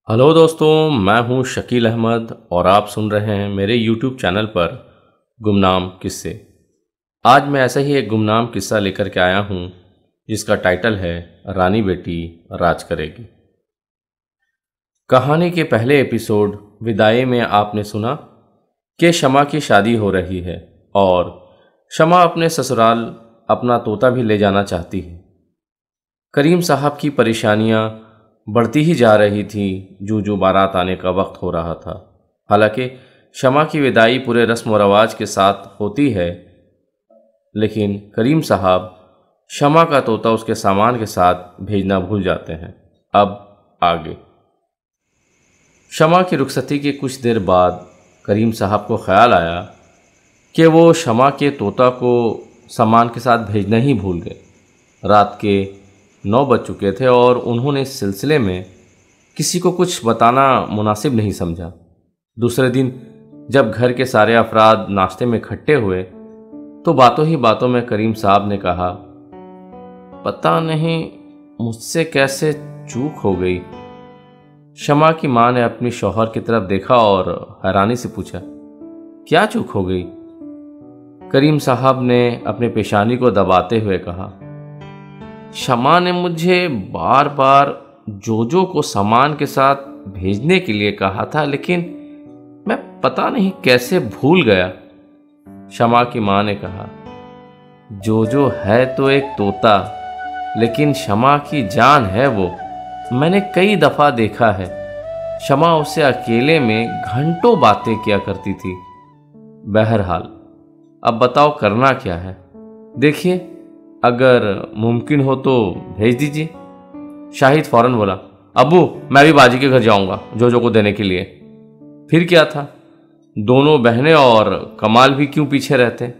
Hello दोस्तों, मैं हूं शकील अहमद और आप सुन रहे हैं मेरे YouTube चैनल पर गुमनाम किस्से। आज मैं ऐसा ही एक गुमनाम किस्सा लेकर के आया हूं जिसका टाइटल है रानी बेटी राज करेगी। कहानी के पहले एपिसोड विदाई में आपने सुना कि शमा की शादी हो रही है और शमा अपने ससुराल अपना तोता भी ले जाना चाहती है। करीम साहब की परेशानियां बढ़ती ही जा रही थी जो बारात आने का वक्त हो रहा था। हालांकि शमा की विदाई पूरे रस्म व रवाज के साथ होती है, लेकिन करीम साहब शमा का तोता उसके सामान के साथ भेजना भूल जाते हैं। अब आगे। शमा की रुखसती के कुछ देर बाद करीम साहब को ख्याल आया कि वो शमा के तोता को सामान के साथ भेजना ही भूल गए। रात के 9 बज चुके थे और उन्होंने इस सिलसिले में किसी को कुछ बताना मुनासिब नहीं समझा। दूसरे दिन जब घर के सारे अफराद नाश्ते में इकट्ठे हुए तो बातों ही बातों में करीम साहब ने कहा, पता नहीं मुझसे कैसे चूक हो गई। शमा की माँ ने अपनी शौहर की तरफ देखा और हैरानी से पूछा, क्या चूक हो गई? करीम साहब ने अपने पेशानी को दबाते हुए कहा, शमा ने मुझे बार बार जोजो को सामान के साथ भेजने के लिए कहा था, लेकिन मैं पता नहीं कैसे भूल गया। शमा की माँ ने कहा, जोजो है तो एक तोता, लेकिन शमा की जान है वो। मैंने कई दफ़ा देखा है, शमा उससे अकेले में घंटों बातें किया करती थी। बहरहाल अब बताओ करना क्या है? देखिए, अगर मुमकिन हो तो भेज दीजिए। शाहिद फौरन बोला, अब्बू मैं भी बाजी के घर जाऊंगा जोजो को देने के लिए। फिर क्या था, दोनों बहनें और कमाल भी क्यों पीछे रहते।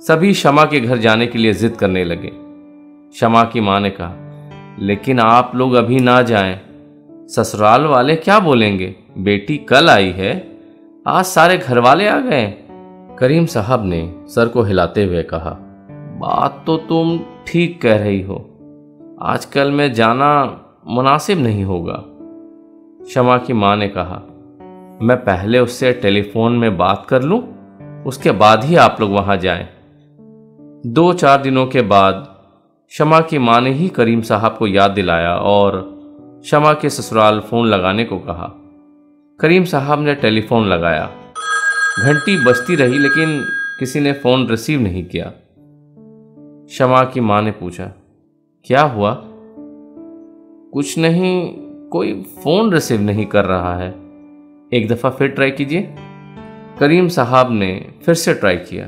सभी शमा के घर जाने के लिए जिद करने लगे। शमा की माँ ने कहा, लेकिन आप लोग अभी ना जाएं, ससुराल वाले क्या बोलेंगे? बेटी कल आई है, आज सारे घर वाले आ गए। करीम साहब ने सर को हिलाते हुए कहा, बात तो तुम ठीक कह रही हो, आजकल में जाना मुनासिब नहीं होगा। शमा की माँ ने कहा, मैं पहले उससे टेलीफोन में बात कर लूं, उसके बाद ही आप लोग वहां जाएं। 2-4 दिनों के बाद शमा की माँ ने ही करीम साहब को याद दिलाया और शमा के ससुराल फ़ोन लगाने को कहा। करीम साहब ने टेलीफोन लगाया। घंटी बजती रही लेकिन किसी ने फ़ोन रिसीव नहीं किया। शमा की माँ ने पूछा, क्या हुआ? कुछ नहीं, कोई फ़ोन रिसीव नहीं कर रहा है। एक दफ़ा फिर ट्राई कीजिए। करीम साहब ने फिर से ट्राई किया।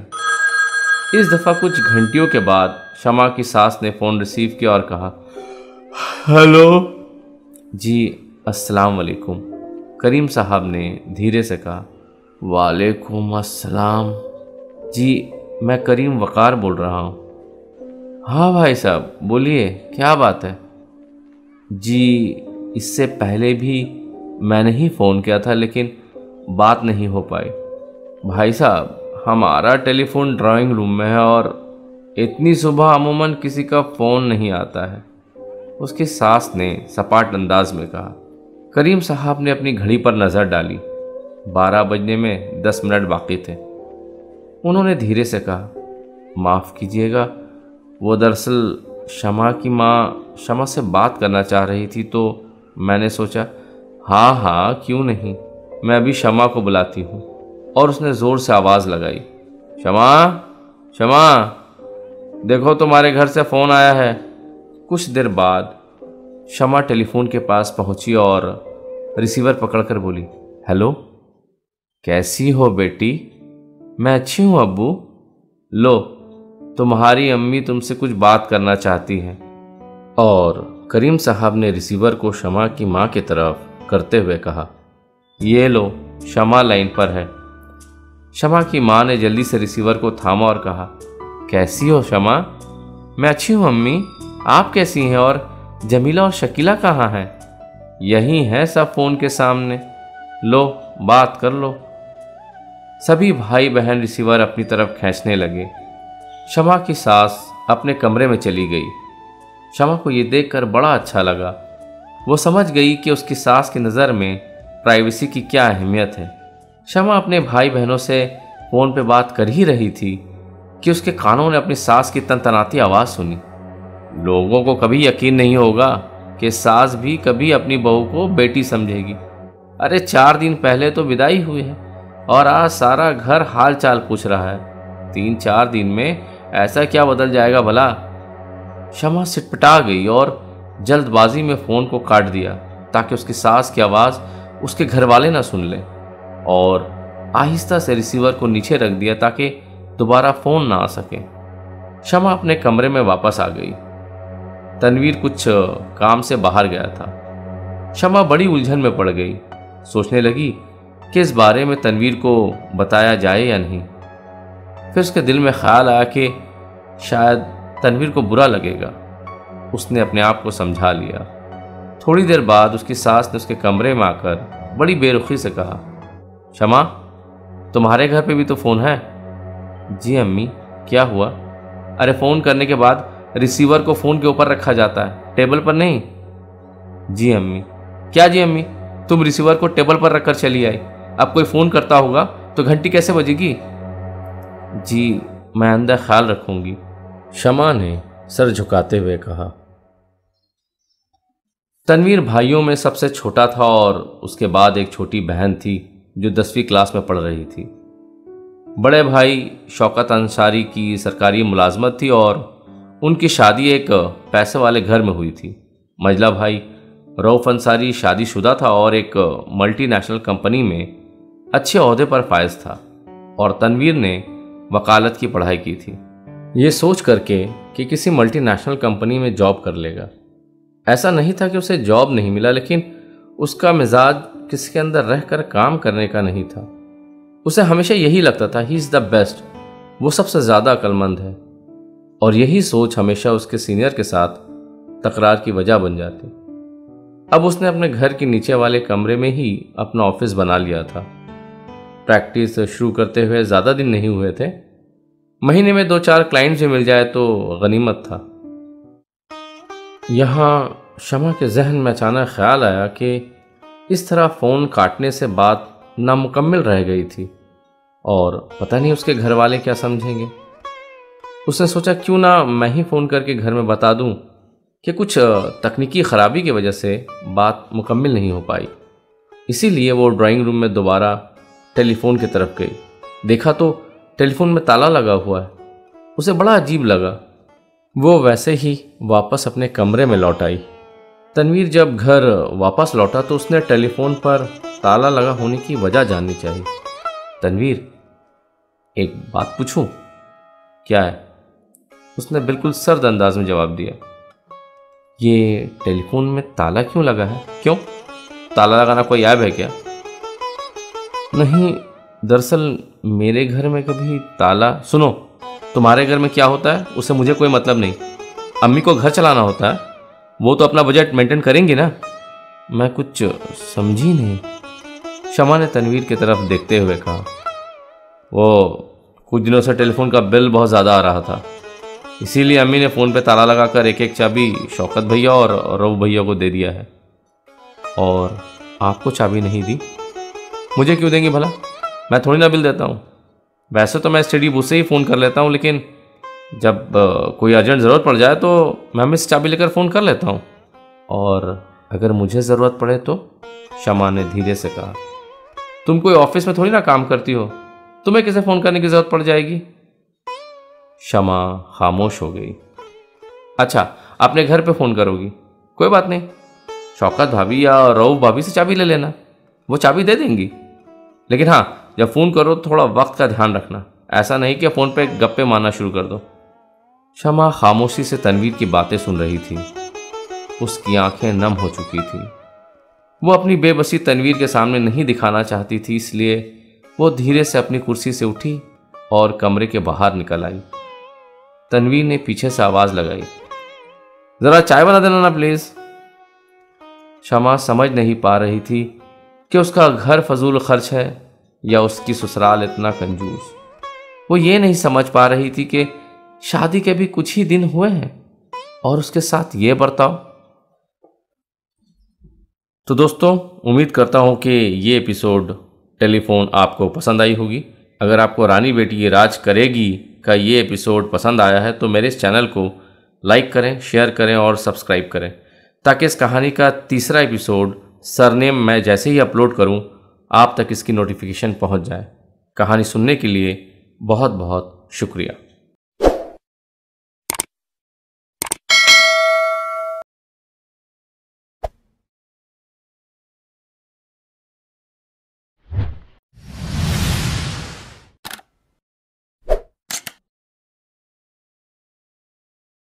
इस दफ़ा कुछ घंटियों के बाद शमा की सास ने फ़ोन रिसीव किया और कहा, हेलो जी, अस्सलाम वालेकुम। करीम साहब ने धीरे से कहा, वालेकुम अस्सलाम जी, मैं करीम वक़ार बोल रहा हूँ। हाँ भाई साहब बोलिए, क्या बात है? जी, इससे पहले भी मैंने ही फ़ोन किया था लेकिन बात नहीं हो पाई। भाई साहब, हमारा टेलीफोन ड्राइंग रूम में है और इतनी सुबह अमूमन किसी का फ़ोन नहीं आता है, उसकी सास ने सपाट अंदाज में कहा। करीम साहब ने अपनी घड़ी पर नज़र डाली। 12 बजने में 10 मिनट बाकी थे। उन्होंने धीरे से कहा, माफ़ कीजिएगा, वो दरअसल शमा की माँ शमा से बात करना चाह रही थी, तो मैंने सोचा हाँ हाँ क्यों नहीं, मैं अभी शमा को बुलाती हूँ। और उसने ज़ोर से आवाज़ लगाई, शमा शमा, देखो तुम्हारे घर से फ़ोन आया है। कुछ देर बाद शमा टेलीफोन के पास पहुँची और रिसीवर पकड़कर बोली, हेलो, कैसी हो बेटी? मैं अच्छी हूँ अब्बू। लो, तुम्हारी अम्मी तुमसे कुछ बात करना चाहती हैं। और करीम साहब ने रिसीवर को शमा की माँ की तरफ करते हुए कहा, ये लो, शमा लाइन पर है। शमा की माँ ने जल्दी से रिसीवर को थामा और कहा, कैसी हो शमा? मैं अच्छी हूँ अम्मी, आप कैसी हैं? और जमीला और शकीला कहाँ हैं? यही हैं सब फ़ोन के सामने, लो बात कर लो। सभी भाई बहन रिसीवर अपनी तरफ खींचने लगे। शमा की सास अपने कमरे में चली गई। शमा को ये देखकर बड़ा अच्छा लगा। वो समझ गई कि उसकी सास की नज़र में प्राइवेसी की क्या अहमियत है। शमा अपने भाई बहनों से फ़ोन पे बात कर ही रही थी कि उसके कानों ने अपनी सास की तनतनाती आवाज़ सुनी। लोगों को कभी यकीन नहीं होगा कि सास भी कभी अपनी बहू को बेटी समझेगी। अरे 4 दिन पहले तो विदाई हुई है और आज सारा घर हाल चाल पूछ रहा है। 3-4 दिन में ऐसा क्या बदल जाएगा भला। शमा सिटपटा गई और जल्दबाजी में फ़ोन को काट दिया ताकि उसकी सास की आवाज़ उसके घर वाले ना सुन लें, और आहिस्ता से रिसीवर को नीचे रख दिया ताकि दोबारा फ़ोन ना आ सके। शमा अपने कमरे में वापस आ गई। तनवीर कुछ काम से बाहर गया था। शमा बड़ी उलझन में पड़ गई। सोचने लगी कि इस बारे में तनवीर को बताया जाए या नहीं। फिर उसके दिल में ख्याल आया कि शायद तनवीर को बुरा लगेगा। उसने अपने आप को समझा लिया। थोड़ी देर बाद उसकी सास ने उसके कमरे में आकर बड़ी बेरुखी से कहा, शमा, तुम्हारे घर पे भी तो फ़ोन है? जी अम्मी, क्या हुआ? अरे फ़ोन करने के बाद रिसीवर को फ़ोन के ऊपर रखा जाता है, टेबल पर नहीं। जी अम्मी। क्या जी अम्मी? तुम रिसीवर को टेबल पर रखकर चली आई। अब कोई फ़ोन करता होगा तो घंटी कैसे बजेगी? जी, मैं अंदर ख्याल रखूंगी, शमा ने सर झुकाते हुए कहा। तनवीर भाइयों में सबसे छोटा था और उसके बाद एक छोटी बहन थी जो 10वीं क्लास में पढ़ रही थी। बड़े भाई शौकत अंसारी की सरकारी मुलाजमत थी और उनकी शादी एक पैसे वाले घर में हुई थी। मझला भाई रऊफ अंसारी शादीशुदा था और एक मल्टीनेशनल कंपनी में अच्छे ओहदे पर फायज था, और तनवीर ने वकालत की पढ़ाई की थी, ये सोच करके कि किसी मल्टीनेशनल कंपनी में जॉब कर लेगा। ऐसा नहीं था कि उसे जॉब नहीं मिला, लेकिन उसका मिजाज किसी के अंदर रहकर काम करने का नहीं था। उसे हमेशा यही लगता था ही इज़ द बेस्ट, वो सबसे ज़्यादा अक्लमंद है, और यही सोच हमेशा उसके सीनियर के साथ तकरार की वजह बन जाती। अब उसने अपने घर के नीचे वाले कमरे में ही अपना ऑफिस बना लिया था। प्रैक्टिस शुरू करते हुए ज़्यादा दिन नहीं हुए थे। महीने में 2-4 क्लाइंट्स भी मिल जाए तो गनीमत था। यहाँ शमा के जहन में अचानक ख्याल आया कि इस तरह फ़ोन काटने से बात नामुकम्मल रह गई थी और पता नहीं उसके घर वाले क्या समझेंगे। उसने सोचा क्यों ना मैं ही फ़ोन करके घर में बता दूं कि कुछ तकनीकी ख़राबी की वजह से बात मुकम्मल नहीं हो पाई। इसीलिए वो ड्राइंग रूम में दोबारा टेलीफोन की तरफ गई। देखा तो टेलीफोन में ताला लगा हुआ है। उसे बड़ा अजीब लगा। वो वैसे ही वापस अपने कमरे में लौट आई। तनवीर जब घर वापस लौटा तो उसने टेलीफोन पर ताला लगा होने की वजह जाननी चाहिए। तनवीर, एक बात पूछूं? क्या है? उसने बिल्कुल सर्द अंदाज में जवाब दिया। ये टेलीफोन में ताला क्यों लगा है? क्यों, ताला लगाना कोई ऐब है क्या? नहीं, दरअसल मेरे घर में कभी ताला। सुनो, तुम्हारे घर में क्या होता है उससे मुझे कोई मतलब नहीं। अम्मी को घर चलाना होता है, वो तो अपना बजट मेंटेन करेंगी ना। मैं कुछ समझी नहीं, शमा ने तनवीर की तरफ देखते हुए कहा। वो कुछ दिनों से टेलीफोन का बिल बहुत ज़्यादा आ रहा था, इसीलिए अम्मी ने फ़ोन पे ताला लगाकर एक एक चाबी शौकत भैया और रऊफ भैया को दे दिया है। और आपको चाबी नहीं दी? मुझे क्यों देंगी भला? मैं थोड़ी ना बिल देता हूँ। वैसे तो मैं स्टडी बूथ से ही फ़ोन कर लेता हूँ, लेकिन जब कोई अर्जेंट ज़रूरत पड़ जाए तो मैं मिस चाबी लेकर फ़ोन कर लेता हूँ। और अगर मुझे ज़रूरत पड़े तो? शमा ने धीरे से कहा। तुम कोई ऑफिस में थोड़ी ना काम करती हो, तुम्हें किसे फ़ोन करने की ज़रूरत पड़ जाएगी? शमा खामोश हो गई। अच्छा, अपने घर पे फ़ोन करोगी? कोई बात नहीं, शौकत भाभी या रऊफ भाभी से चाबी ले लेना, वो चाबी दे देंगी। लेकिन हाँ, जब फ़ोन करो तो थोड़ा वक्त का ध्यान रखना, ऐसा नहीं कि फ़ोन पे गप्पे मारना शुरू कर दो। शमा खामोशी से तनवीर की बातें सुन रही थी। उसकी आंखें नम हो चुकी थी। वो अपनी बेबसी तनवीर के सामने नहीं दिखाना चाहती थी, इसलिए वो धीरे से अपनी कुर्सी से उठी और कमरे के बाहर निकल आई। तनवीर ने पीछे से आवाज़ लगाई, ज़रा चाय बना देना ना प्लीज़। शमा समझ नहीं पा रही थी कि उसका घर फजूल खर्च है या उसकी ससुराल इतना कंजूस। वो ये नहीं समझ पा रही थी कि शादी के भी कुछ ही दिन हुए हैं और उसके साथ ये बर्ताव। तो दोस्तों, उम्मीद करता हूँ कि ये एपिसोड टेलीफोन आपको पसंद आई होगी। अगर आपको रानी बेटी ये राज करेगी का ये एपिसोड पसंद आया है तो मेरे इस चैनल को लाइक करें, शेयर करें और सब्सक्राइब करें, ताकि इस कहानी का तीसरा एपिसोड सरनेम मैं जैसे ही अपलोड करूं आप तक इसकी नोटिफिकेशन पहुंच जाए। कहानी सुनने के लिए बहुत बहुत शुक्रिया।